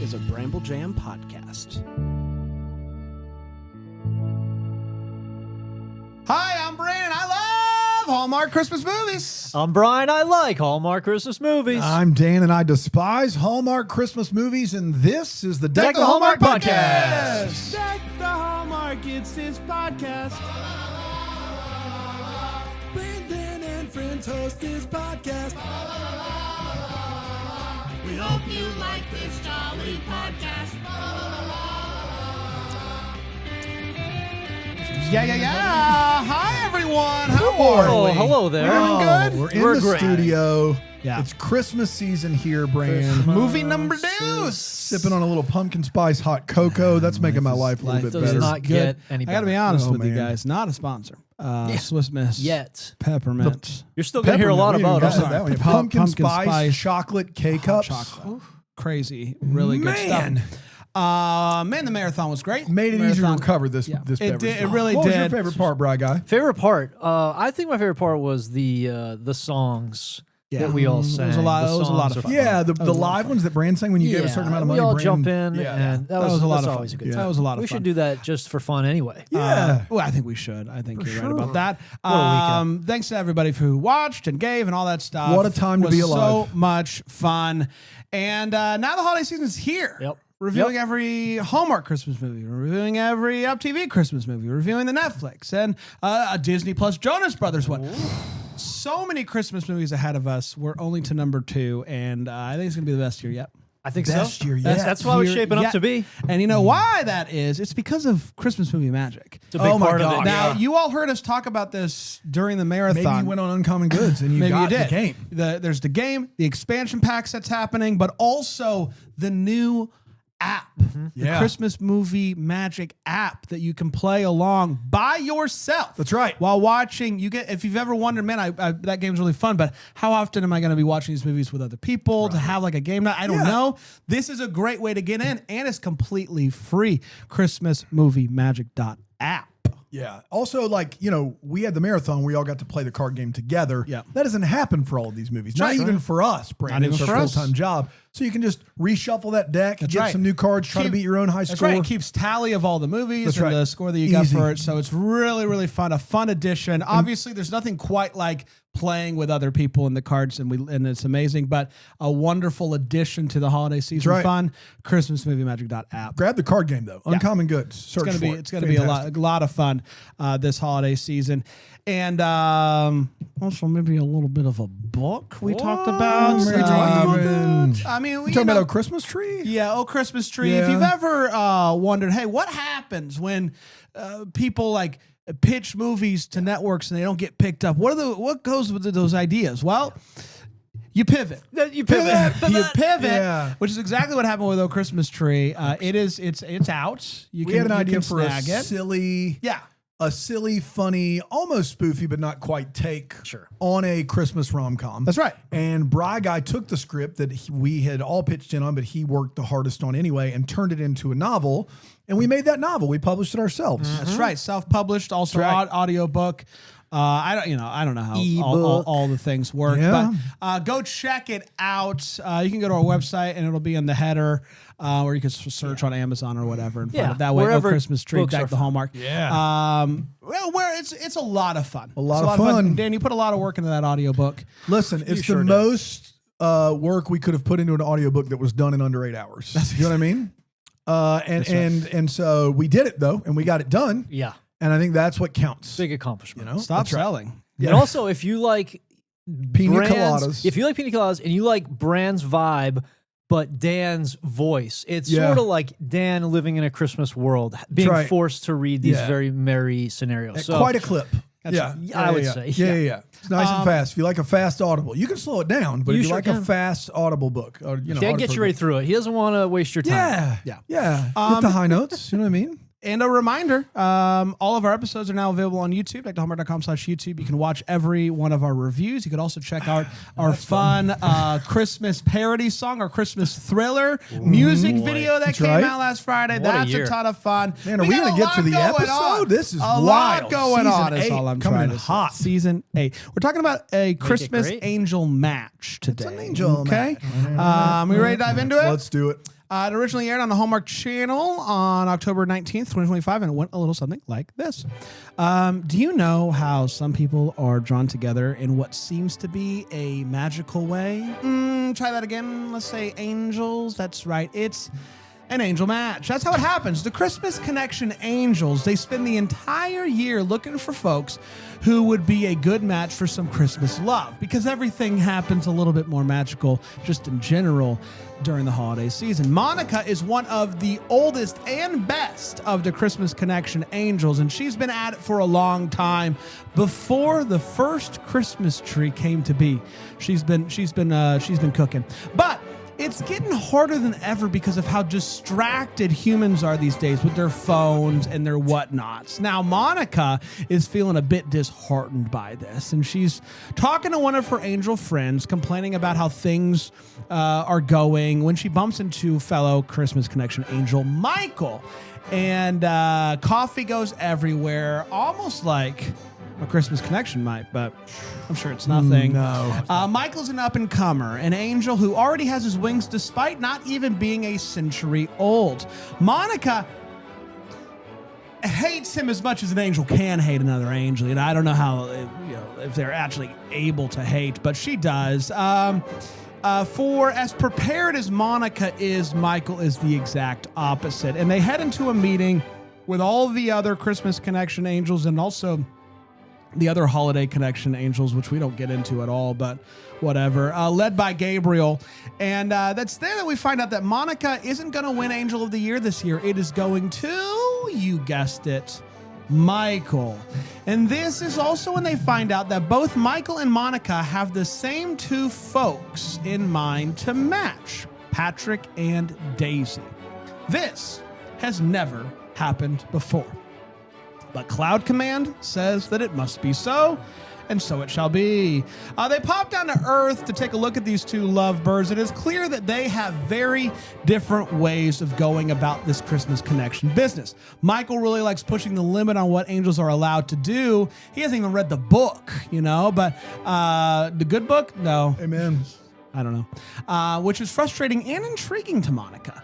is a Bramble Jam podcast. Hi, I'm Brandon. I love Hallmark Christmas movies. I'm Brian. I like Hallmark Christmas movies. I'm Dan, and I despise Hallmark Christmas movies, and this is the Deck the Hallmark Podcast. Deck the Hallmark, it's his podcast. Brandon and friends host this podcast. We hope you like this jolly podcast. Yeah. Hi, everyone. How are Oh, we? hello there. We're doing good? We're in the great. studio. Yeah. It's Christmas season here, Brand. Movie number 2. Sipping on a little pumpkin spice hot cocoa. That's making my life a little bit does better. not get any I better. got to be honest Oh, with you man. guys. Not a sponsor. Swiss Miss. Yet. Peppermint. You're still going to hear a lot Peppermint. about We us. got that one. Pumpkin Pumpkin spice, spice, chocolate K-cups. Chocolate. Crazy. Really good Man. stuff. Man, the marathon was great. Made it easier to Marathon. recover this Yeah. this It beverage. did- it really what was your did. favorite part, Bri Guy? Favorite part? I think my favorite part was the songs that we all sang. It was a lot. The It was a lot songs of are fun. Yeah, the was a lot of live fun. ones that Brand sang when you gave a certain amount of money. We all Brand, jump in, yeah. and that was was a lot that's of always fun. a good time. That was a lot of We fun. should do that just for fun anyway. Yeah. Well, I think we should. I think you're right sure. about that. What a weekend. Thanks to everybody who watched and gave and all that stuff. What a time to It was be alive. So much fun. And now the holiday season is here. Yep. Reviewing every Hallmark Christmas movie. We're reviewing every Up TV Christmas movie. We're reviewing the Netflix and a Disney Plus Jonas Brothers one. So many Christmas movies ahead of us. We're only to number 2, and I think it's going to be the best year yet. I think Best so. year That's, yet. that's what it's Year shaping up yet. to be. And you know why that is? It's because of Christmas movie magic. It's a big Oh my part of God. it. Now, Yeah. you all heard us talk about this during the marathon. Maybe you went on Uncommon Goods and you Maybe got you did. the game. There's the game, the expansion packs that's happening, but also the new app, the Yeah. Christmas movie magic app that you can play along by yourself. That's right. While watching, if you've ever wondered, man, I that game's really fun, but how often am I going to be watching these movies with other people to have like a game night? I don't Yeah. know. This is a great way to get in, and it's completely free. ChristmasMovieMagic.app. Yeah. Also, like, we had the marathon. We all got to play the card game together. Yeah. That doesn't happen for all of these movies. Not right. even for us, Brandon. Not even It's for our us. full-time job. So you can just reshuffle that deck, get right. some new cards, try to beat your own high That's score. right. It keeps tally of all the movies That's and right. the score that you got Easy. for it. So it's really, really fun. A fun addition. Obviously, there's nothing quite like playing with other people in the cards, and it's amazing. But a wonderful addition to the holiday season right. fun. ChristmasMovieMagic.app. Grab the card game, though. Uncommon Goods. Search It's for it. it's gonna be a lot of fun this holiday season, and also maybe a little bit of a book we talked about. We talked about that. I mean, You talking about a Christmas tree? Yeah, Oh Christmas Tree. If Yeah. you've ever wondered, hey, what happens when people like pitch movies to networks and they don't get picked up? What goes with those ideas? Well, you pivot. You pivot. You pivot, Yeah. which is exactly what happened with Oh Christmas Tree. It's out. We had an idea for a snag it. silly, funny, almost spoofy, but not quite take on a Christmas rom-com. That's right. And Bri Guy took the script that we had all pitched in on, but he worked the hardest on anyway, and turned it into a novel. And we made that novel. We published it ourselves. That's right. Self-published, also That's right. audiobook. I don't know how Ebook. all the things work, Yeah. but go check it out. You can go to our website and it'll be in the header, or you can search on Amazon or whatever and find it that way. wherever Christmas Tree, books Deck are the Hallmark. Yeah. Well, where it's a lot of fun. A lot of fun. Dan, you put a lot of work into that audiobook. Listen, it's sure the did. most work we could have put into an audiobook that was done in under 8 hours. You know what I mean? And so we did it, though, and we got it done. Yeah. And I think that's what counts. Big accomplishment. Stop That's right. selling. Yeah. And also, if you like Pina Brand's- coladas. if you like pina coladas and you like Brand's vibe, but Dan's voice, it's Yeah. sort of like Dan living in a Christmas world, being right. forced to read these Yeah. very merry scenarios. So Quite a clip. Yeah. I would say, Yeah. It's nice and fast. If you like a fast audible, you can slow it down, but You if you sure like can. a fast audible book, or, Dan gets you right through it. He doesn't want to waste your time. Yeah. With the high notes. You know what I mean? And a reminder, all of our episodes are now available on YouTube, deckthehallmark.com/YouTube. You can watch every one of our reviews. You can also check out our fun Christmas parody song, our Christmas thriller music video that came right. out last Friday. What a That's a year. ton of fun. Man, are we got going a to get lot to the going episode? on. This is a wild. lot going Season on is 8 all I'm coming trying in to say. hot. Season 8. We're talking about a Christmas great. angel match today. an angel okay? match. We ready to dive into it? Let's do it. It originally aired on the Hallmark Channel on October 19th, 2025, and it went a little something like this. Do you know how some people are drawn together in what seems to be a magical way? Try that again. Let's say angels. That's right. It's an angel match. That's how it happens. The Christmas Connection Angels, they spend the entire year looking for folks who would be a good match for some Christmas love, because everything happens a little bit more magical just in general during the holiday season. Monica is one of the oldest and best of the Christmas Connection Angels, and she's been at it for a long time. Before the first Christmas tree came to be, she's been cooking. But it's getting harder than ever because of how distracted humans are these days with their phones and their whatnots. Now, Monica is feeling a bit disheartened by this, and she's talking to one of her angel friends, complaining about how things are going when she bumps into fellow Christmas Connection angel Michael. And coffee goes everywhere, almost like a Christmas Connection might, but I'm sure it's nothing. No. Michael's an up-and-comer, an angel who already has his wings despite not even being a century old. Monica hates him as much as an angel can hate another angel. And I don't know how, if they're actually able to hate, but she does. For as prepared as Monica is, Michael is the exact opposite. And they head into a meeting with all the other Christmas Connection angels and also the other Holiday Connection angels, which we don't get into at all, but whatever, led by Gabriel. And that's there that we find out that Monica isn't going to win Angel of the Year this year. It is going to, you guessed it, Michael. And this is also when they find out that both Michael and Monica have the same two folks in mind to match, Patrick and Daisy. This has never happened before. But Cloud Command says that it must be so, and so it shall be. They pop down to Earth to take a look at these two lovebirds. It is clear that they have very different ways of going about this Christmas Connection business. Michael really likes pushing the limit on what angels are allowed to do. He hasn't even read the book, but the good book? No. Amen. I don't know, which is frustrating and intriguing to Monica.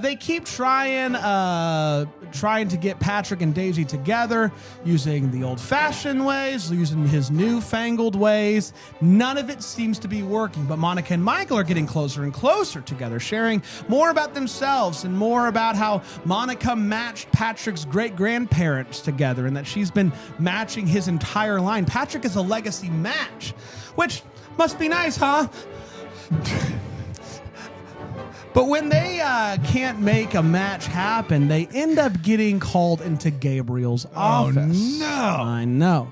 They keep trying to get Patrick and Daisy together using the old-fashioned ways, using his newfangled ways. None of it seems to be working, but Monica and Michael are getting closer and closer together, sharing more about themselves and more about how Monica matched Patrick's great-grandparents together and that she's been matching his entire line. Patrick is a legacy match, which must be nice, huh? But when they can't make a match happen, they end up getting called into Gabriel's office. Oh, no. I know.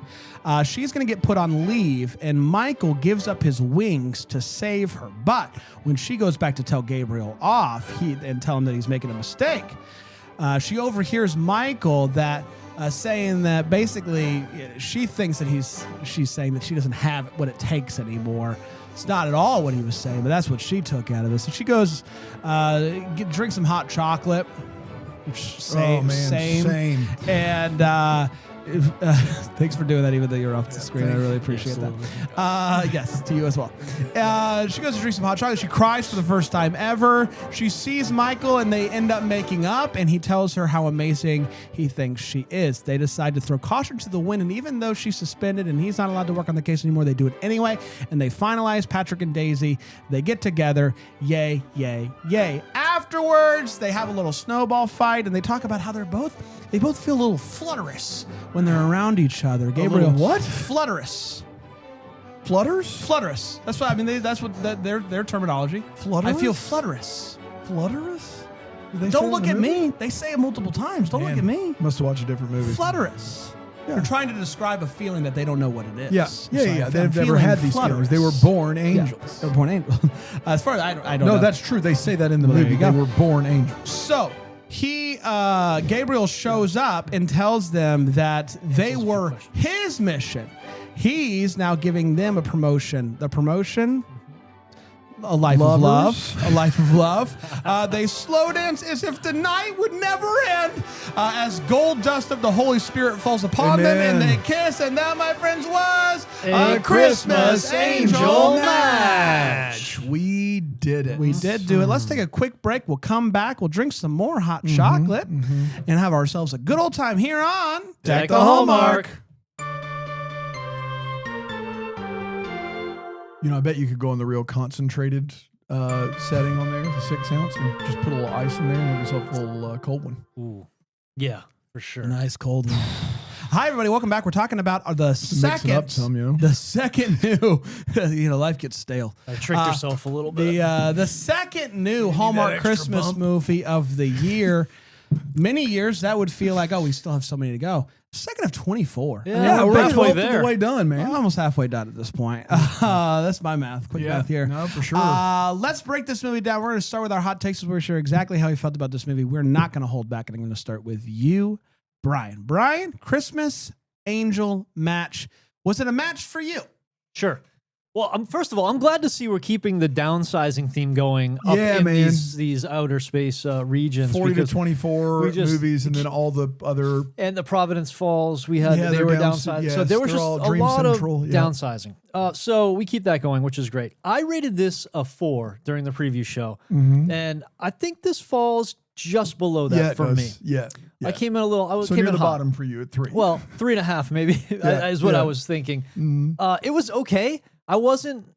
She's going to get put on leave, and Michael gives up his wings to save her. But when she goes back to tell Gabriel off and tell him that he's making a mistake, she overhears Michael saying that basically she thinks that she's saying that she doesn't have what it takes anymore. It's not at all what he was saying, but that's what she took out of this. And she goes, drink some hot chocolate. Same. And thanks for doing that, even though you're off the screen. I really appreciate that. Yes, to you as well. She goes to drink some hot chocolate. She cries for the first time ever. She sees Michael, and they end up making up, and he tells her how amazing he thinks she is. They decide to throw caution to the wind, and even though she's suspended and he's not allowed to work on the case anymore, they do it anyway, and they finalize Patrick and Daisy. They get together. Yay, yay, yay. Afterwards, they have a little snowball fight, and they talk about how they both feel a little flutterous when they're around each other. Gabriel, what? Flutterous. Flutters? Flutterous. That's what I mean. That's what their terminology. Flutterous? I feel flutterous. Flutterous? Don't look at me. They say it multiple times. Don't look at me. Must have watched a different movie. Flutterous. Yeah. They're trying to describe a feeling that they don't know what it is. Yeah. They've never had these feelings. They were born angels. Yeah, they were born angels. As far as I don't know. No, that's true. They say that in the Well, there movie. you go. They were born angels. So Gabriel shows up and tells them that they were his mission. He's now giving them a promotion. The promotion, a life of love. A life of love. They slow dance as if the night would never end as gold dust of the Holy Spirit falls upon them, and they kiss. And that, my friends, was a Christmas angel match. We did did it. We did do it. Let's take a quick break. We'll come back. We'll drink some more hot chocolate and have ourselves a good old time here on Deck the Hallmark. You know, I bet you could go in the real concentrated setting on there, the 6 ounce, and just put a little ice in there and have yourself a little cold one. Ooh, yeah, for sure. Nice cold one. Hi, everybody. Welcome back. We're talking about the second, up some, you know. the second new, life gets stale. I tricked yourself a little bit. The second new Hallmark Christmas movie of the year. Many years, that would feel like, oh, we still have so many to go. Second of 24. Yeah, we're we're about halfway half there. the way done, man. I'm almost halfway done at this point. That's my math. Quick math here. No, for sure. Let's break this movie down. We're going to start with our hot takes. We're sure exactly how we felt about this movie. We're not going to hold back, and I'm going to start with you, Brian. Brian, Christmas Angel match. Was it a match for you? Sure. Well, first of all, I'm glad to see we're keeping the downsizing theme going up Yeah, in man. these outer space regions. 40 to because 24 we just- movies, and then all the other. and the Providence Falls, we had Yeah, they they're were downsized. downsizing. So Yes, there was they're just all a Dream lot Central, of yeah. downsizing. So we keep that going, which is great. I rated this a 4 during the preview show, Mm-hmm. and I think this falls just below that Yeah, it for does. me. Yeah, yeah. I came in a little. I was so came near in the hot. bottom for you at 3. Well, 3.5 maybe Yeah, is what yeah. I was thinking. Mhm. It was okay. I wasn't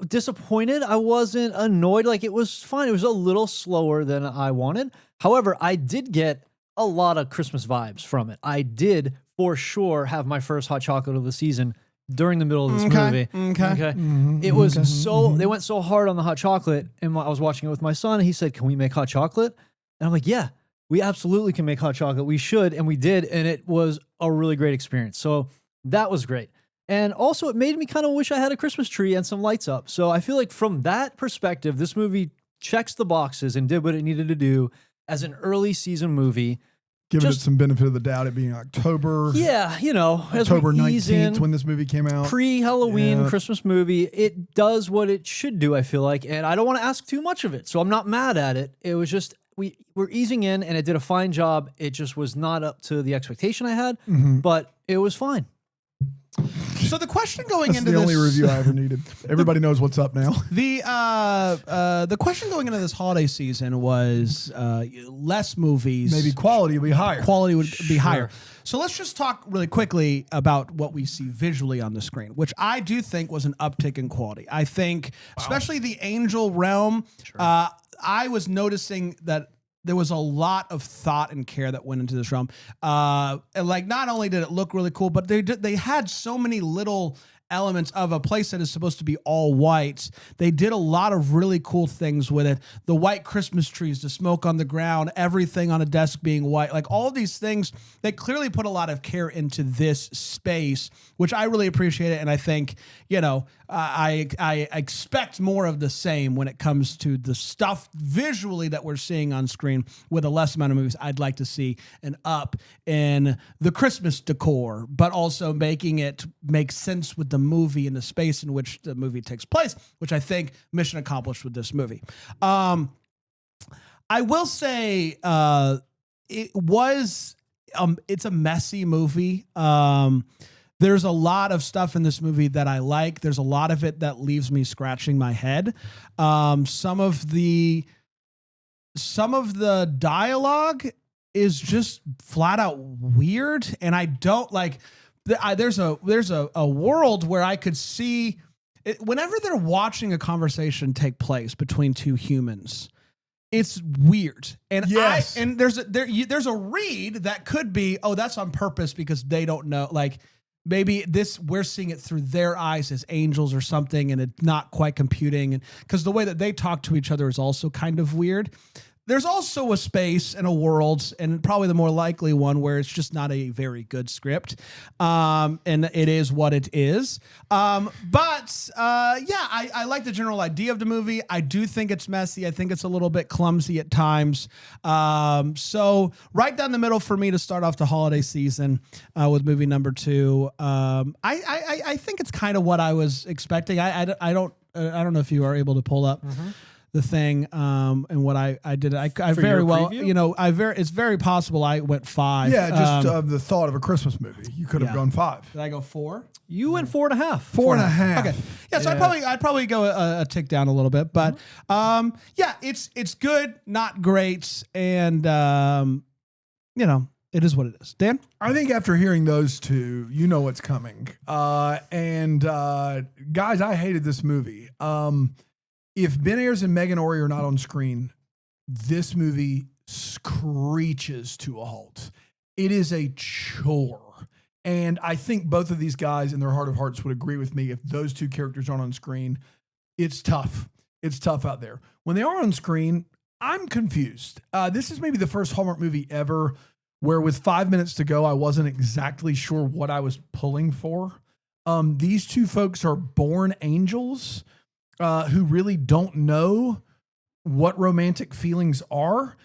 disappointed. I wasn't annoyed. Like, it was fine. It was a little slower than I wanted. However, I did get a lot of Christmas vibes from it. I did for sure have my first hot chocolate of the season during the middle of this movie. Okay. It was they went so hard on the hot chocolate, and I was watching it with my son, and he said, "Can we make hot chocolate?" And I'm like, "Yeah, we absolutely can make hot chocolate. We should." And we did, and it was a really great experience. So that was great. And also, it made me kind of wish I had a Christmas tree and some lights up. So I feel like from that perspective, this movie checks the boxes and did what it needed to do as an early season movie. Giving Just- it some benefit of the doubt, it being October. Yeah, as October we ease 19th in, when this movie came out. pre-Halloween Yeah. Christmas movie, it does what it should do, I feel like. And I don't want to ask too much of it. So I'm not mad at it. It was just, we're easing in, and it did a fine job. It just was not up to the expectation I had, but it was fine. So the question going That's into the this only review I ever needed. Everybody knows what's up now. the question going into this holiday season was less movies. Maybe quality will be higher. Quality would be higher. So let's just talk really quickly about what we see visually on the screen, which I do think was an uptick in quality. I think, especially the Angel realm, I was noticing that there was a lot of thought and care that went into this realm. And like, not only did it look really cool, but they had so many little elements of a place that is supposed to be all white. They did a lot of really cool things with it. The white Christmas trees, the smoke on the ground, everything on a desk being white, like all these things, they clearly put a lot of care into this space, which I really appreciate it. And I think, I expect more of the same when it comes to the stuff visually that we're seeing on screen with a less amount of movies. I'd like to see an up in the Christmas decor, but also making it make sense with the movie and the space in which the movie takes place, which I think mission accomplished with this movie. I will say it's a messy movie. There's a lot of stuff in this movie that I like. There's a lot of it that leaves me scratching my head. Some of the dialogue is just flat out weird, and I don't like. There's a world where I could see it, whenever they're watching a conversation take place between two humans. It's weird, and Yes. there's a read that could be, oh, that's on purpose because they don't know, like. Maybe we're seeing it through their eyes as angels or something, and it's not quite computing. And because the way that they talk to each other is also kind of weird. There's also a space and a world, and probably the more likely one, where it's just not a very good script. And it is what it is. I like the general idea of the movie. I do think it's messy. I think it's a little bit clumsy at times. So right down the middle for me to start off the holiday season with movie number 2. I think it's kind of what I was expecting. I don't know if you are able to pull up the thing, and what I did. I For very your well, preview? it's very possible I went 5. Yeah, just the thought of a Christmas movie. You could have yeah. gone 5. Did I go 4? You went 4.5. 4.5. Okay. Yeah, so I'd probably go a tick down a little bit, but yeah, it's good, not great, and it is what it is. Dan? I think after hearing those two, you know what's coming. And guys, I hated this movie. If Ben Ayres and Meghan Ory are not on screen, this movie screeches to a halt. It is a chore. And I think both of these guys in their heart of hearts would agree with me. If those two characters aren't on screen, it's tough. It's tough out there. When they are on screen, I'm confused. This is maybe the first Hallmark movie ever where with 5 minutes to go, I wasn't exactly sure what I was pulling for. These two folks are born angels who really don't know what romantic feelings are.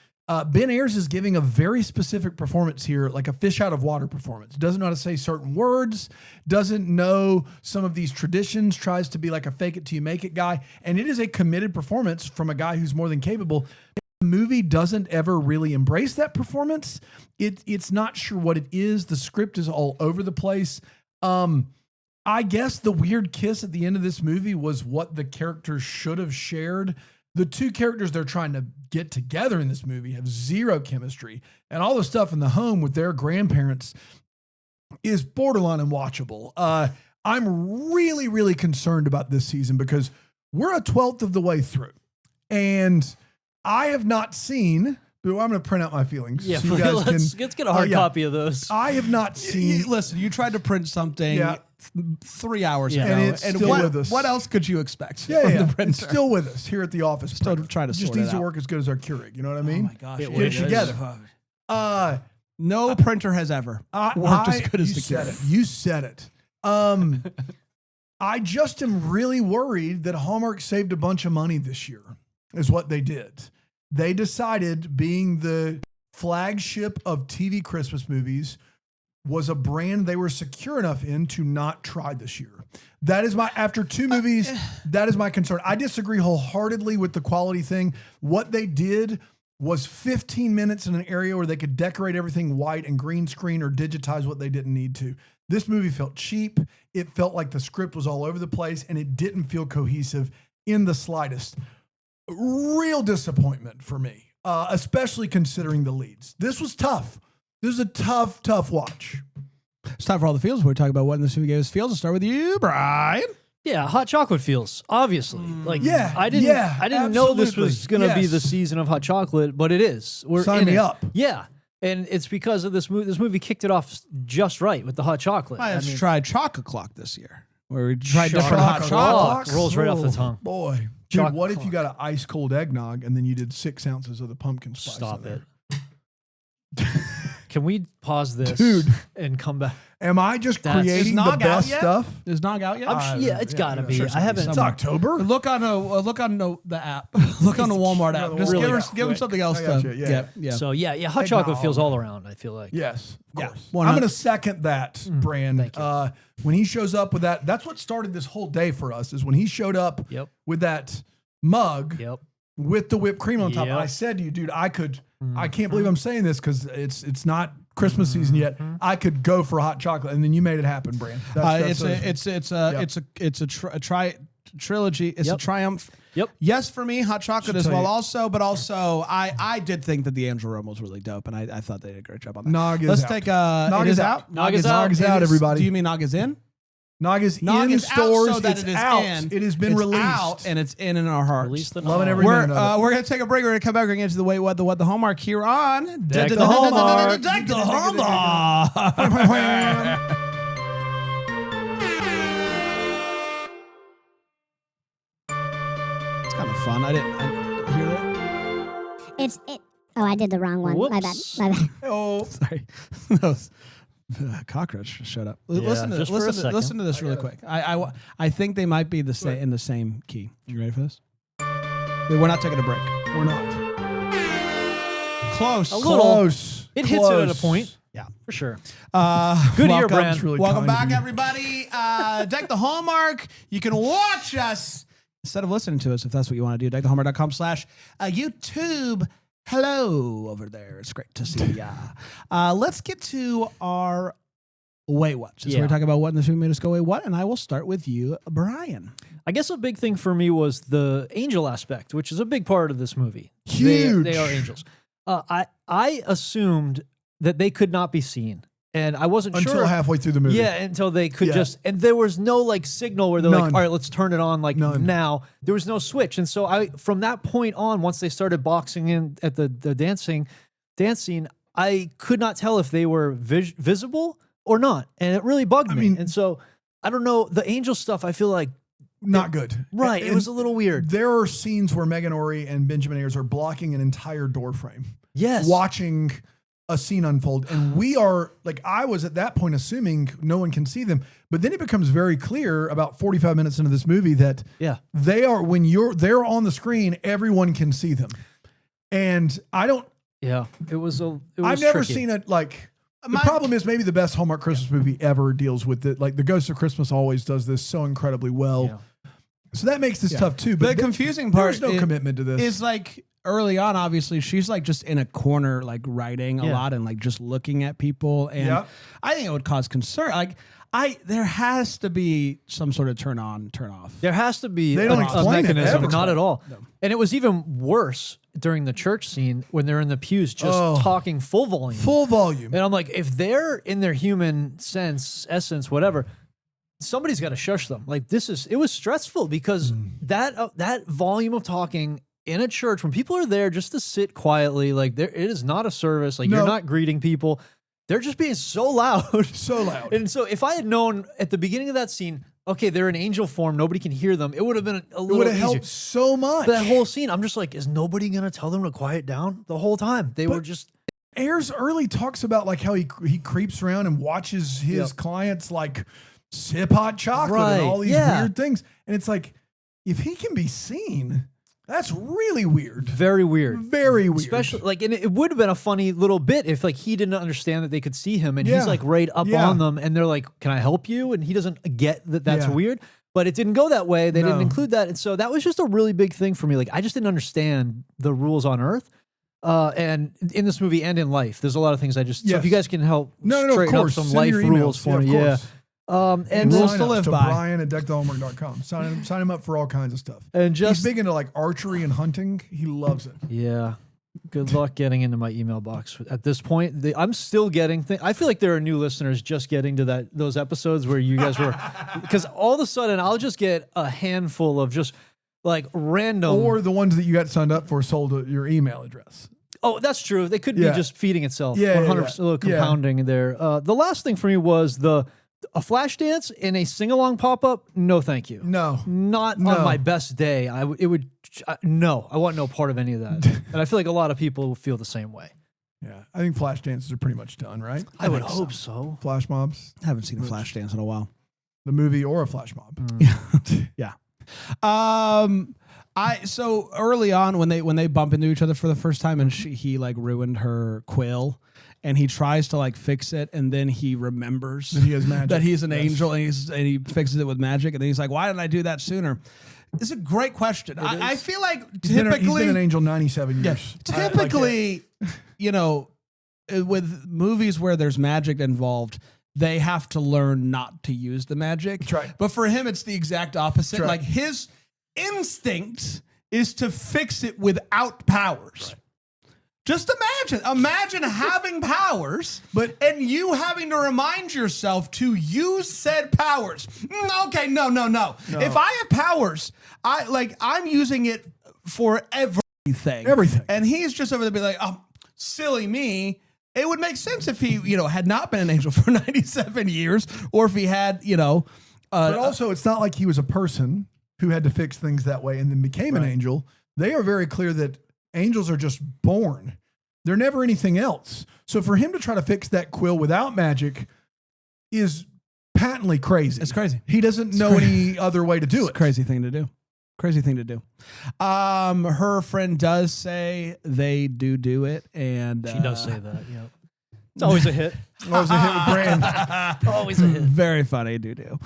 Ben Ayres is giving a very specific performance here, like a fish out of water performance. Doesn't know how to say certain words, doesn't know some of these traditions, tries to be like a fake it till you make it guy. And it is a committed performance from a guy who's more than capable. The movie doesn't ever really embrace that performance. It's not sure what it is. The script is all over the place. I guess the weird kiss at the end of this movie was what the characters should have shared. The two characters they're trying to get together in this movie have zero chemistry, and all the stuff in the home with their grandparents is borderline unwatchable. I'm really, really concerned about this season because we're a 12th of the way through, and I have not seen. But I'm going to print out my feelings. Yeah, so you guys let's get a hard yeah. copy of those. I have not seen. Listen, you tried to print something 3 hours ago, And it's still with us. What else could you expect? Yeah, from yeah. the printer? It's still with us here at the office. Still printer. trying to just sort it needs to out. work as good as our Keurig. You know what I mean? Oh my gosh, It yeah. would. Get it together. No printer has ever worked as good as the said Keurig. it. You said it. I just am really worried that Hallmark saved a bunch of money this year, is what they did. They decided being the flagship of TV Christmas movies was a brand they were secure enough in to not try this year. That is after 2 movies, that is my concern. I disagree wholeheartedly with the quality thing. What they did was 15 minutes in an area where they could decorate everything white and green screen or digitize what they didn't need to. This movie felt cheap. It felt like the script was all over the place and it didn't feel cohesive in the slightest. Real disappointment for me. Especially considering the leads. This was tough. This is a tough watch. It's time for all the feels. We're talking about what in this movie gave us feels. I'll start with you, Brian. Yeah, hot chocolate feels, obviously. Like, Yeah, I didn't know this was absolutely. going to be Yes. the season of hot chocolate, but it is. We're Sign in me it. up. Yeah, and it's because of this movie. This movie kicked it off just right with the hot chocolate. I I just mean, tried Chocolate Clock this year, where we tried Chocolate different hot Clock. chocolate. Rolls right off the tongue. Boy. Dude, Chocolate what if you clock. got an ice cold eggnog and then you did 6 ounces of the pumpkin spice? Stop in it. there? Can we pause this, Dude. and come back? Am I just That's- creating Is the Nog out best yet? stuff? Is Nog out yet? Yeah, it's got to be. sure, I haven't. It's October? Look on the app. Look on the Walmart app. Just really give him quick. something else I got to. you, yeah. Yeah. So yeah, hot chocolate feels all around. I feel like. Yes, of Yeah, course. 100. I'm going to second that, Brand. thank you. When he shows up with that, that's what started this whole day for us, is when he showed up Yep. with that mug Yep. with the whipped cream on top. Yep. And I said to you, dude, I can't believe I'm saying this because it's not Christmas season yet. I could go for a hot chocolate, and then you made it happen, Brand. It's a trilogy. It's a Yep. triumph. Yep. Yes, for me, hot chocolate Should as tell well. you. Also, I did think that the Angel Room was really dope, and I thought they did a great job on that. Nog is Let's out. take Nog it is is out. out. Nog is out. Nog is out, It is- everybody. Do you mean Nog is in? Nog is Nog in is stores. out so that It's it is out. in. It has been It's released. out, and it's in our hearts. Release the Loving nog. every We're minute of it. we're gonna take a break. We're gonna come back. We're gonna get to the what the Hallmark here on Deck the Hallmark. Deck the Hallmark. It's kind of fun. I didn't hear that. Oh, I did the wrong one. My bad. Whoops. My bad. Oh, Sorry, those cockroach showed up. Yeah, just for a second. Listen to this really quick. I think they might be in the same key. You ready for this? We're not taking a break. we're not. Close. A little. Close. It hits it at a Close. point. Yeah. For sure. Good ear, welcome. Brand. Really Welcome kind of back, you. everybody. Deck the Hallmark. You can watch us instead of listening to us, if that's what you want to do, deckthehallmark.com/YouTube. Hello over there. It's great to see ya. Let's get to our Wait What. Since we're talking about what in this movie made us go, wait, what? And I will start with you, Brian. I guess a big thing for me was the angel aspect, which is a big part of this movie. Huge. They are angels. I assumed that they could not be seen. And I wasn't sure. Until halfway through the movie. Yeah, until they could and there was no like signal where they're like, all right, let's turn it on like now. There was no switch. And so from that point on, once they started boxing in at the dance scene, I could not tell if they were visible or not. And it really bugged me. And so I don't know, the angel stuff, I feel like not good. Right. It was a little weird. There are scenes where Meghan Ory and Benjamin Ayres are blocking an entire door frame. Yes. Watching a scene unfold. And we are like, I was at that point assuming no one can see them, but then it becomes very clear about 45 minutes into this movie that they are, when they're on the screen, everyone can see them. And I don't, I've never seen it like, the problem is maybe the best Hallmark Christmas movie ever deals with it. Like The Ghost of Christmas always does this so incredibly well. Yeah. So that makes this tough too. But the confusing part there's no commitment to this. Is like early on, obviously, she's like just in a corner, like writing a lot and like just looking at people. And I think it would cause concern. Like there has to be some sort of turn on, turn off. There has to be a mechanism. Not at all. No. And it was even worse during the church scene when they're in the pews just talking full volume. Full volume. And I'm like, if they're in their human essence, whatever, somebody's got to shush them. Like it was stressful because that volume of talking in a church when people are there just to sit quietly, like it is not a service. Like you're not greeting people. They're just being so loud. So loud. And so if I had known at the beginning of that scene, okay, they're in angel form, nobody can hear them, it would have been a little easier. It would have helped so much. But that whole scene, I'm just like, is nobody going to tell them to quiet down the whole time? They were just... Ayres early talks about like how he creeps around and watches his clients like sip hot chocolate and all these weird things. And it's like, if he can be seen... That's really weird. Very weird. Very weird. Especially like, and it would have been a funny little bit if like he didn't understand that they could see him and he's like right up on them and they're like, "Can I help you?" And he doesn't get that that's weird. But it didn't go that way. They didn't include that, and so that was just a really big thing for me. Like I just didn't understand the rules on Earth, and in this movie and in life, there's a lot of things I just. So if you guys can help straighten up some life rules for me, and rules to live by. Brian at deckthehallmark.com. Sign him up for all kinds of stuff. And he's big into like archery and hunting. He loves it. Yeah. Good luck getting into my email box. At this point, I'm still getting things. I feel like there are new listeners just getting to those episodes where you guys were, because all of a sudden I'll just get a handful of just like random. Or the ones that you got signed up for sold your email address. Oh, that's true. They could be just feeding itself. 100% little compounding there. The last thing for me was a flash dance in a sing-along pop-up. No, thank you. No, not on my best day. I want no part of any of that. And I feel like a lot of people feel the same way. Yeah, I think flash dances are pretty much done, right? I would hope so. Flash mobs. I haven't seen a flash dance in a while. The movie or a flash mob. Yeah. So early on when they bump into each other for the first time and he like ruined her quill. And he tries to like fix it, and then he remembers that he has magic, that he's an angel, and he fixes it with magic. And then he's like, "Why didn't I do that sooner?" It's a great question. I feel like he's been an angel 97 years. Typically, with movies where there's magic involved, they have to learn not to use the magic. That's right. But for him, it's the exact opposite. Right. Like his instinct is to fix it without powers. Right. Just imagine having powers, and you having to remind yourself to use said powers. Okay, no. If I have powers, I'm using it for everything. Everything. And he's just over there being like, "Oh, silly me." It would make sense if he, had not been an angel for 97 years, or if he had, but also, it's not like he was a person who had to fix things that way and then became an angel. They are very clear that angels are just born. They're never anything else. So for him to try to fix that quill without magic is patently crazy. It's crazy. He doesn't know any other way to do it. Crazy thing to do. Crazy thing to do. Her friend does say they do it, and she does say that. Yeah, it's always a hit. Always a hit with Brand. Always a hit. Very funny. Do.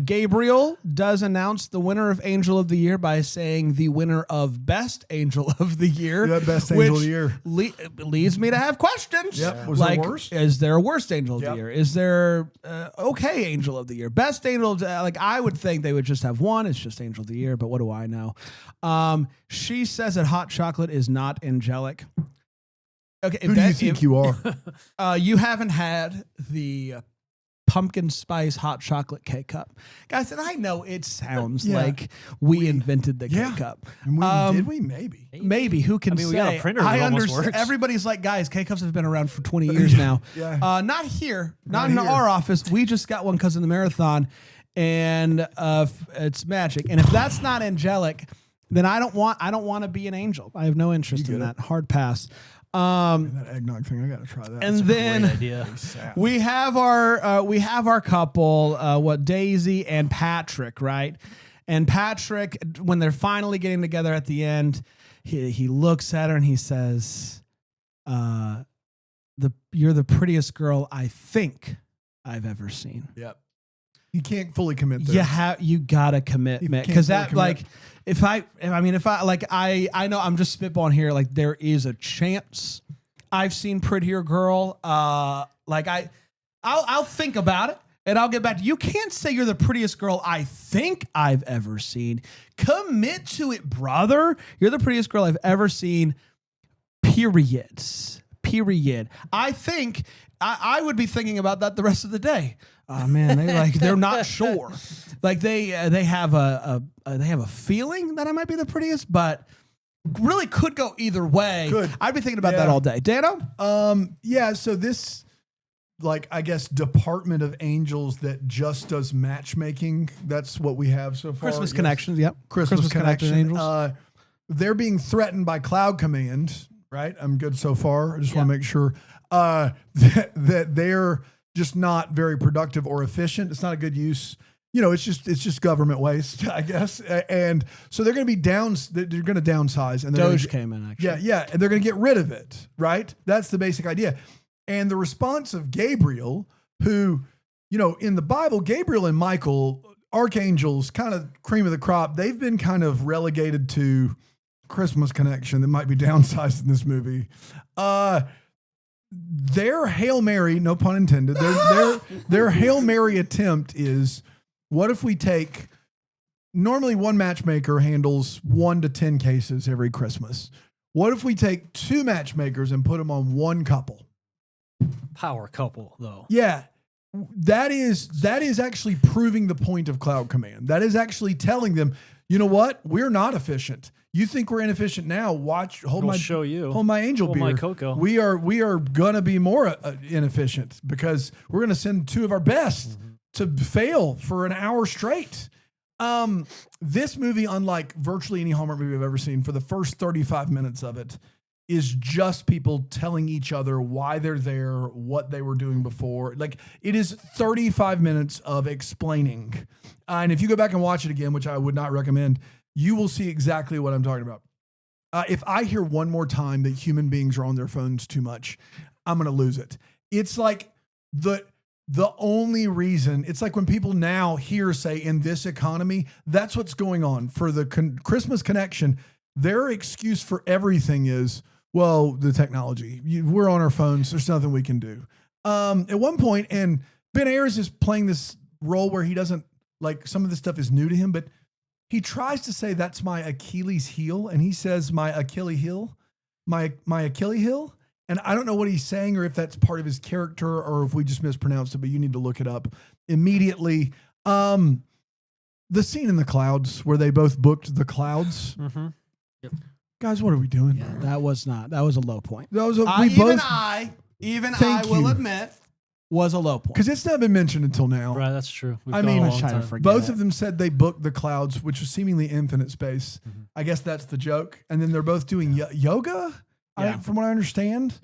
Gabriel does announce the winner of Angel of the Year by saying the winner of Best Angel of the Year. Yeah, Best Angel of the Year. Leads me to have questions. Yep. Was like, there worse? Is there a worst Angel of Yep. the Year? Is there okay Angel of the Year? Best Angel, like I would think they would just have one. It's just Angel of the Year, but what do I know? She says that hot chocolate is not angelic. Okay, Who do you think you are? you haven't had the pumpkin spice hot chocolate K-cup. Guys, and I know it sounds like we invented the K-cup. Did we? Maybe. Maybe. Who can say? We got a printer that almost works. Everybody's like, guys, K-cups have been around for 20 years now. Yeah. Not here. Not Not in here. our office. We just got one because of the marathon, and it's magic. And if that's not angelic, then I don't want to be an angel. I have no interest in that. Hard pass. That eggnog thing, I got to try that. And That's then Great idea. we have our couple, Daisy and Patrick, right? And Patrick, when they're finally getting together at the end, he looks at her and he says, "You're the prettiest girl I think I've ever seen." Yep. You can't fully commit there. You gotta commit, You man, can't because fully that commit. I know I'm just spitballing here. Like there is a chance I've seen Prettier Girl. I'll think about it and I'll get back to you. You can't say you're the prettiest girl I think I've ever seen. Commit to it, brother. You're the prettiest girl I've ever seen. Period. I think I would be thinking about that the rest of the day. Oh man, they're not sure. Like they have a feeling that I might be the prettiest, but really could go either way. Could. I'd be thinking about that all day. Dano? So this, like, I guess, department of angels that just does matchmaking. That's what we have so far. Christmas Yes. Connections, yep. Christmas Connection Connection. Angels. They're being threatened by Cloud Command, right? I'm good so far. I just want to make sure that they're just not very productive or efficient. It's not a good use. It's just government waste, I guess. And so they're going to be they're going to downsize. And Doge came in, actually. Yeah. And they're going to get rid of it, right? That's the basic idea. And the response of Gabriel, who, in the Bible, Gabriel and Michael, archangels, kind of cream of the crop, they've been kind of relegated to Christmas Connection that might be downsized in this movie. Their Hail Mary, no pun intended, their Hail Mary attempt is, what if we take, normally one matchmaker handles 1 to 10 cases every Christmas. What if we take 2 matchmakers and put them on one couple? Power couple, though. Yeah. That is actually proving the point of Cloud Command. That is actually telling them, you know what? We're not efficient. You think we're inefficient now? Hold my angel Hold beer. my cocoa. We are gonna be more inefficient because we're gonna send 2 of our best to fail for an hour straight. This movie, unlike virtually any Hallmark movie I've ever seen, for the first 35 minutes of it is just people telling each other why they're there, what they were doing before. Like, it is 35 minutes of explaining. And if you go back and watch it again, which I would not recommend, you will see exactly what I'm talking about. If I hear one more time that human beings are on their phones too much, I'm going to lose it. It's like the only reason, it's like when people now hear, say, in this economy, that's what's going on. For the Christmas Connection, their excuse for everything is, well, the technology. We're on our phones. There's nothing we can do. At one point, and Ben Ayres is playing this role where he doesn't, like, some of this stuff is new to him, but he tries to say that's my Achilles heel, and he says my Achilles heel, my Achilles heel. And I don't know what he's saying or if that's part of his character or if we just mispronounced it, but you need to look it up immediately. The scene in the clouds where they both booked the clouds. Mm-hmm. Yep. Guys, what are we doing? Yeah, that was a low point. That was Even Thank I will you. admit, was a low point. because it's not been mentioned until now. Right, that's true. We've I gone mean, a I long try to time. forget. Both of them said they booked the clouds, which was seemingly infinite space. Mm-hmm. I guess that's the joke. And then they're both doing yoga, Yeah. from what I understand.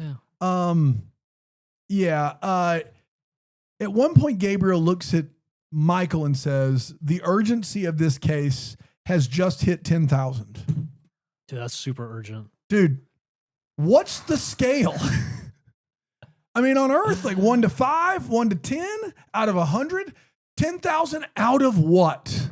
Yeah. At one point, Gabriel looks at Michael and says, the urgency of this case has just hit 10,000. Dude, that's super urgent. Dude, what's the scale? I mean, on Earth, like 1 to 5, 1 to 10 out of 100, 10,000 out of what?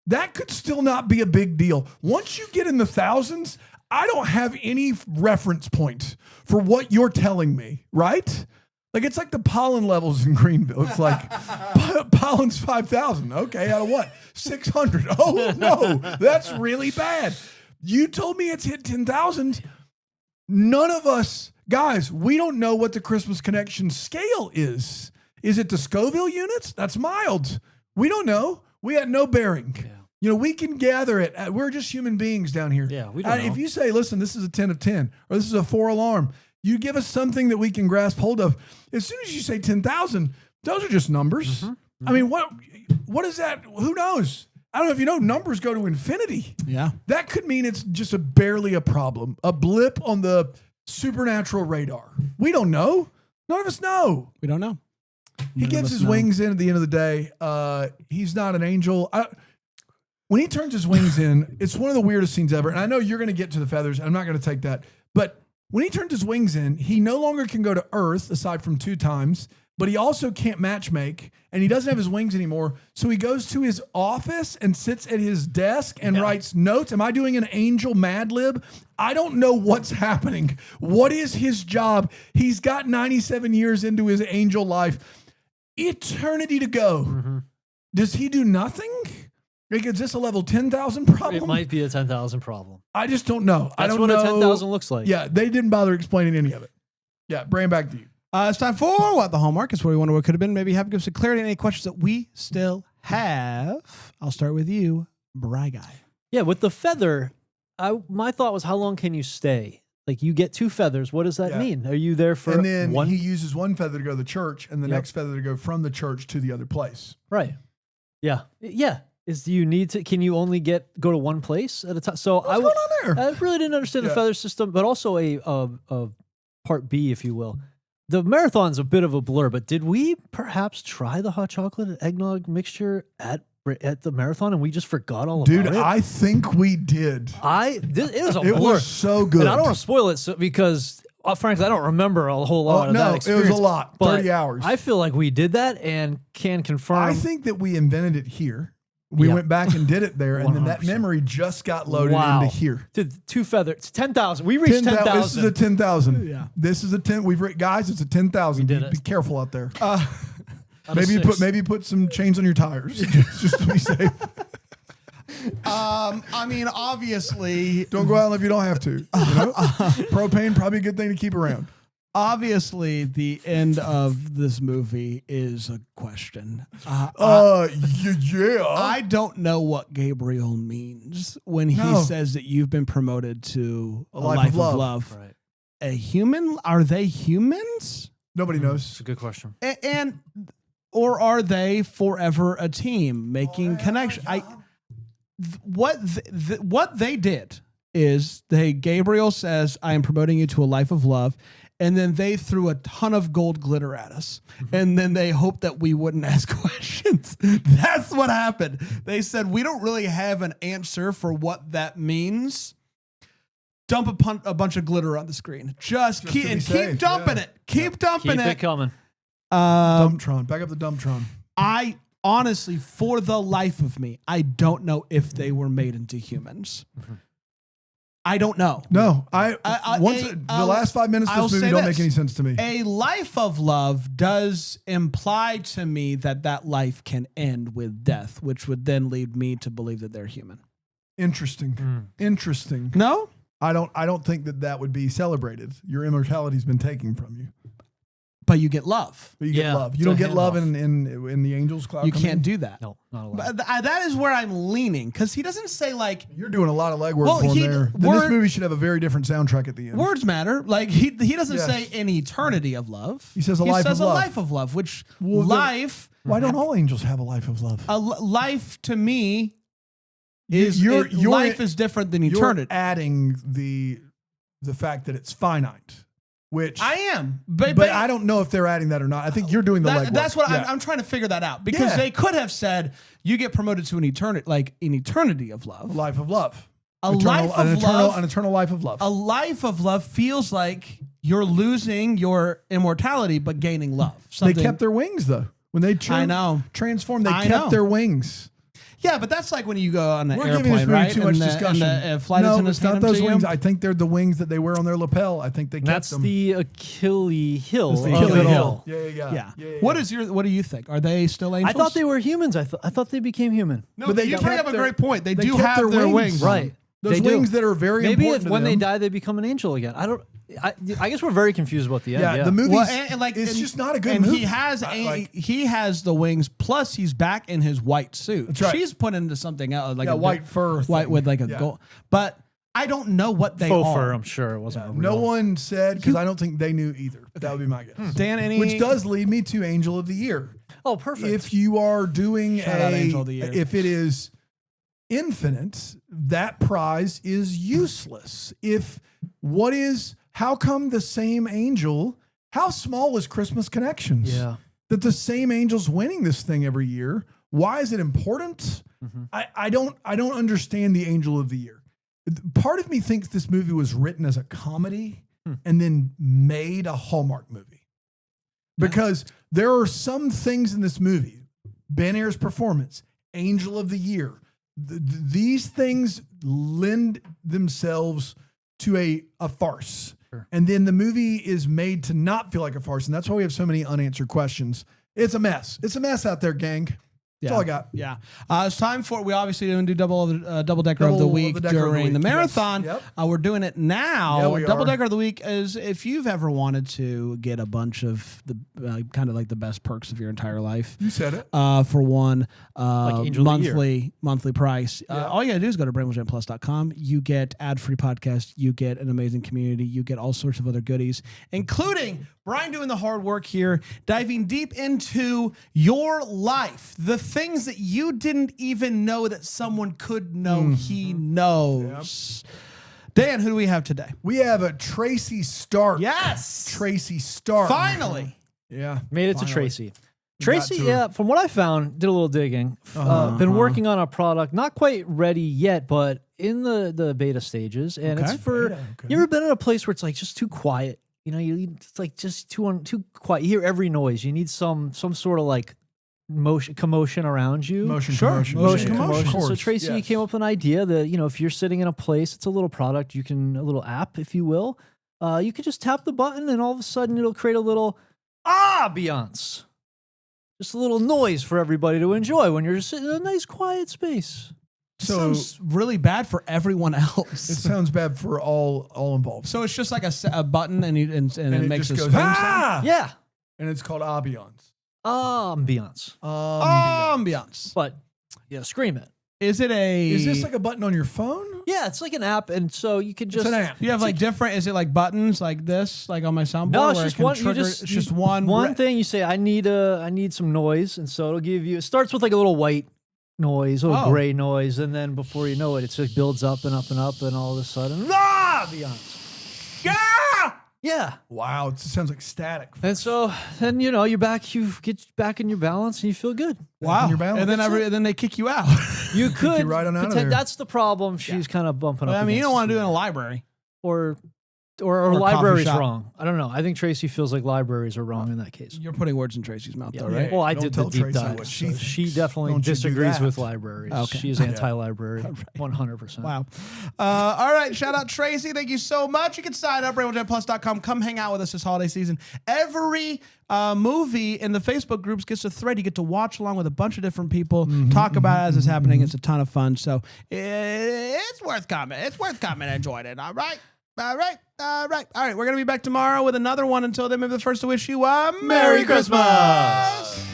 That could still not be a big deal. Once you get in the thousands, I don't have any reference point for what you're telling me, right? Like, it's like the pollen levels in Greenville. It's like pollen's 5,000. Okay, out of what? 600. Oh, no, that's really bad. You told me it's hit 10,000. None of us, guys, we don't know what the Christmas Connection scale is. Is it the Scoville units? That's mild. We don't know. We had no bearing. Yeah. You know, we can gather it. We're just human beings down here. Yeah, we don't know. If you say, listen, this is a 10 of 10, or this is a 4 alarm, you give us something that we can grasp hold of. As soon as you say 10,000, those are just numbers. Mm-hmm. I mean, what is that? Who knows? I don't know if you know, numbers go to infinity. Yeah. That could mean it's just barely a problem, a blip on the supernatural radar. We don't know. None of us know. We don't know. He gets his wings in at the end of the day. He's not an angel. When he turns his wings in, it's one of the weirdest scenes ever. And I know you're going to get to the feathers. I'm not going to take that. But when he turns his wings in, he no longer can go to Earth, aside from 2 times. But he also can't matchmake. And he doesn't have his wings anymore. So he goes to his office and sits at his desk and writes notes. Am I doing an angel Mad Lib? I don't know what's happening. What is his job? He's got 97 years into his angel life. Eternity to go. Mm-hmm. Does he do nothing? Like, is this a level 10,000 problem? It might be a 10,000 problem. I just don't know. That's what a 10,000 looks like. Yeah, they didn't bother explaining any of it. Yeah, Bran, back to you. It's time for What the Hallmark. It's where we wonder what could have been. Maybe have give us some clarity on any questions that we still have. I'll start with you, Bry Guy. Yeah, with the feather, my thought was, how long can you stay? Like, you get 2 feathers. What does that mean? Are you there for And then one? he uses one feather to go to the church and the next feather to go from the church to the other place. Right. Yeah. Yeah. Do you need to? Can you only go to one place at a time? So What's going on there? I really didn't understand the feather system, but also a part B, if you will. The marathon's a bit of a blur, but did we perhaps try the hot chocolate and eggnog mixture at the marathon and we just forgot all about it? Dude, I think we did. It was a blur. It was so good. And I don't want to spoil it because frankly, I don't remember a whole lot of that experience. It was a lot. 30 hours. I feel like we did that and can confirm. I think that we invented it here. We went back and did it there, and then that memory just got loaded into here. 2 feathers, 10,000. We reached 10,000. This is a 10,000. Yeah. This is a 10. Guys, it's a 10,000. Be careful out there. Maybe put some chains on your tires just to be safe. I mean, obviously, don't go out if you don't have to. You know? Propane, probably a good thing to keep around. Obviously, the end of this movie is a question. Yeah. I don't know what Gabriel means when he says that you've been promoted to a life of love. Right. A human? Are they humans? Nobody knows. It's a good question. Or are they forever a team making connection? What they did is Gabriel says, I am promoting you to a life of love. And then they threw a ton of gold glitter at us. Mm-hmm. And then they hoped that we wouldn't ask questions. That's what happened. They said, we don't really have an answer for what that means. Dump a bunch of glitter on the screen. Just keep dumping it. Keep dumping it. Keep it coming. Dumptron. Back up the Dumptron. I honestly, for the life of me, I don't know if they were made into humans. Mm-hmm. I don't know. No, the last 5 minutes of this movie don't make any sense to me. A life of love does imply to me that life can end with death, which would then lead me to believe that they're human. Interesting. Interesting. No? I don't think that would be celebrated. Your immortality's been taken from you. But you get love. But you get love. You don't get love in the angels cloud. You can't do that. No, not allowed. But that is where I'm leaning, because he doesn't say like you're doing a lot of legwork for him there. Then this movie should have a very different soundtrack at the end. Words matter. Like he doesn't say an eternity of love. He says a life of love. Life of love, which life. Why don't all angels have a life of love? Life to me is life is different than eternity. You're adding the fact that it's finite. Which I am, but I don't know if they're adding that or not. I think you're doing the legwork. That's what I'm trying to figure that out, because they could have said you get promoted to an eternity of love, life of love, an eternal life of love. A life of love feels like you're losing your immortality but gaining love. They kept their wings though. When they I know. transformed, they I kept know. their wings. Yeah, but that's like when you go on an We're giving this airplane, movie right? too much and discussion. And the flight No, attendants it's not hand them those to wings. you. I think they're the wings that they wear on their lapel. I think they kept That's them. the Achilles heel. That's the of Achilles it heel. all. Yeah. Yeah. What do you think? Are they still angels? I thought they were humans. I thought they became human. No, But but they you bring kept up a their- great point. They they do kept have their their wings. wings. Right. Those They do. wings that are very Maybe important if to when they them. die, they become an angel again. I guess we're very confused about the end. Yeah, Yeah, the movie. Well, and like it's just not a good and movie. he has Like- he has the wings. Plus, he's back in his white suit. That's right. She's put into something else, like Yeah, a white fur white thing. with like a Yeah. gold. But I don't know what they faux are. fur. I'm sure it wasn't. a No real- one said, because I don't think they knew either. That would be my guess. Dan, any Which does lead me to Angel of the Year. Oh, perfect. If you are doing Shout out Angel of the Year. if it is infinite, that prize is useless. How come the same angel, how small is Christmas Connections? yeah. That the same angel's winning this thing every year. Why is it important? Mm-hmm. I don't understand the Angel of the Year. Part of me thinks this movie was written as a comedy and then made a Hallmark movie. Because there are some things in this movie, Ben Ayres' performance, Angel of the Year, these things lend themselves to a farce. Sure. And then the movie is made to not feel like a farce. And that's why we have so many unanswered questions. It's a mess. It's a mess out there, gang. That's all I got. Yeah. It's time for, we obviously didn't do double decker Double of the of week the Decker of the during the Week, yes. marathon. Yep. We're doing it now. Yeah, we double are. decker of the week is if you've ever wanted to get a bunch of the kind of like the best perks of your entire life. You said it. For one Angel of the Year. monthly price. Yeah. All you gotta do is go to BrambleJamPlus.com. You get ad-free podcasts. You get an amazing community. You get all sorts of other goodies, including Brian doing the hard work here, diving deep into your life, the things that you didn't even know that someone could know. He knows. Dan, who do we have today? We have a Tracy Stark. Yes. Tracy Stark. Finally. Yeah. Made it to Finally. Tracy. got Tracy, to yeah, from what I found, did a little digging. Been working on a product, not quite ready yet, but in the beta stages. And Okay. it's for, Beta, okay. you ever been in a place where it's like just too quiet? You know, it's like just too quiet. You hear every noise. You need some sort of like commotion around you. Motion Sure. commotion. Motion Yeah, commotion. of So course. Tracy Yes. came up with an idea that, you know, if you're sitting in a place, it's a little product, a little app, if you will. You could just tap the button and all of a sudden it'll create a little ambiance. Just a little noise for everybody to enjoy when you're just sitting in a nice quiet space. So Sounds really bad for everyone else. it sounds bad for all involved. So it's just like a button, and it makes just a goes, scream sound? ah! Yeah. And it's called ambiance. Ambiance. Ambiance. But yeah, scream it. Is it a? Is this like a button on your phone? Yeah, it's like an app, and so you could just It's an app. Do you have like different? Is it like buttons like this, like on my soundboard? No, it's where it just can one. You trigger- just it's just you- one thing. You say, I need some noise, and so it'll give you. It starts with like a little white noise, a little Oh. gray noise, and then before you know it, it just builds up and up and up, and all of a sudden, ambiance. Yeah. Yeah. Wow, it sounds like static. And so then you know you get back in your balance and you feel good. Wow. your balance. And then they kick you out. You could right on out of pretend- there. That's the problem. She's kind of bumping up. I mean, you don't against. want to do it in a library. or coffee library's shop. wrong. I don't know. I think Tracy feels like libraries are wrong in that case. You're putting words in Tracy's mouth, though, Yeah. right? Well, I Don't did the tell deep Tracy dive. what so she she thinks. definitely Don't you do disagrees that. with libraries. Okay. She's anti-library, 100%. Wow. All right. Shout out Tracy. Thank you so much. You can sign up, RambleJamPlus.com. Come hang out with us this holiday season. Every movie in the Facebook groups gets a thread. You get to watch along with a bunch of different people, talk about it as it's happening. It's a ton of fun. So it's worth coming. It's worth coming and enjoying it. All right. All right. All right. All right. We're going to be back tomorrow with another one. Until then, maybe the first to wish you a Merry Christmas.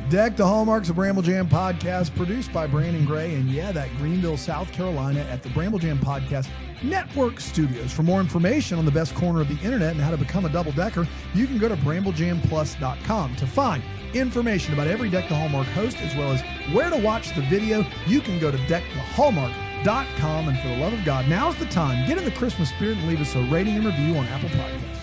Deck the Hallmarks of Bramble Jam podcast, produced by Brandon Gray, and that Greenville, South Carolina, at the Bramble Jam Podcast Network Studios. For more information on the best corner of the internet and how to become a double-decker, you can go to BrambleJamPlus.com. To find information about every Deck the Hallmark host, as well as where to watch the video, you can go to DeckTheHallmark.com. And for the love of God, now's the time. Get in the Christmas spirit and leave us a rating and review on Apple Podcasts.